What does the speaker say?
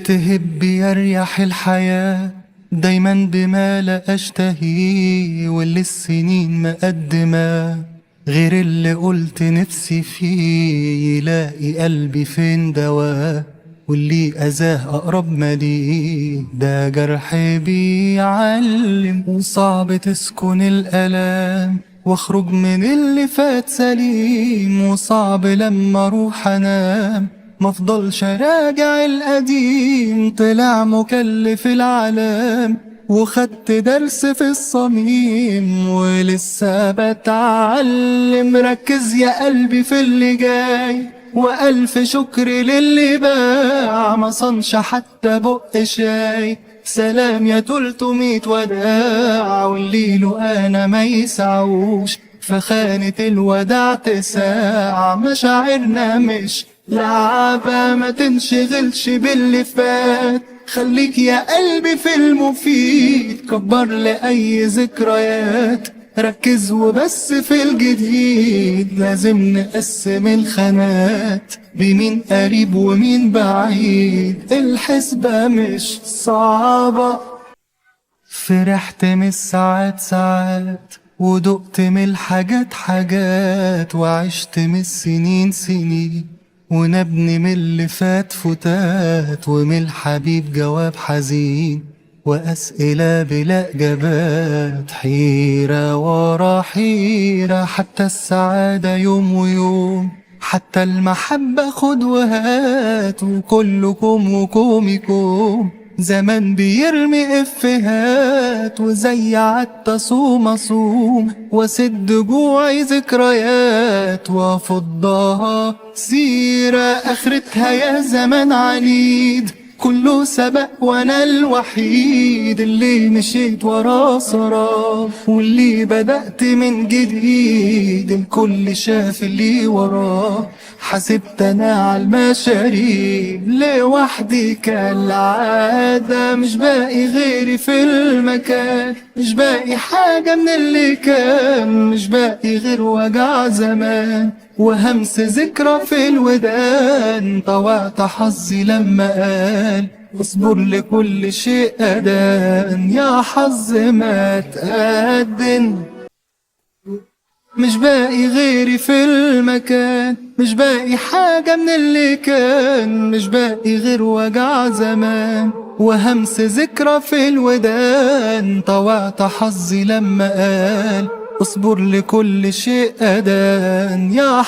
تهب يريح الحياة دايما بما لا أشتهي، واللي السنين مقدمة غير اللي قلت نفسي فيه. يلاقي قلبي فين دواه، واللي أذاه أقرب ما ليه. ده جرح بيعلم وصعب تسكن الألام، واخرج من اللي فات سليم. وصعب لما اروح انام مفضلش راجع القديم. طلع مكلف العالم وخدت درس في الصميم، ولسه بتعلم. ركز يا قلبي في اللي جاي، وألف شكر للي باع ما صنش حتى بق شاي. سلام يا 300 وداع، واللي له أنا ما يسعوش. فخانة الوداع تساع، مشاعرنا مش لعبة. ما تنشغلش باللي فات، خليك يا قلبي في المفيد. كبر لأي ذكريات، ركز وبس في الجديد. لازم نقسم الخانات بمين قريب ومين بعيد. الحسبة مش صعبة. فرحت من الساعات ساعات، ودقت من الحاجات حاجات، وعشت من السنين سنين. ونبني من اللي فات فتات، ومن الحبيب جواب حزين. وأسئلة بلا إجابات، حيرة ورا حيرة. حتى السعادة يوم ويوم، حتى المحبة خد وهات. وكلكم وكومكم زمان بيرمي افهات. وزي عدت اصوم اصوم واسد جوعي ذكريات، وافضها سيرة اخرتها يا زمان عنيد. كله سبق وانا الوحيد اللي مشيت وراه سراب، واللي بدأت من جديد. الكل شاف اللي وراه، حسبت انا على المشاريب لوحدي كالعادة. مش باقي غيري في المكان، مش باقي حاجة من اللي كان. مش باقي غير وجع زمان وهمس ذكرى في الودان. طوعت حظي لما قال اصبر لكل شيء أدان. يا حظ ما تقدم، مش باقي غيري في المكان. مش باقي حاجة من اللي كان، مش باقي غير وجع زمان وهمس ذكرى في الودان. طوعت حظي لما قال اصبر لكل شيء أدان. يا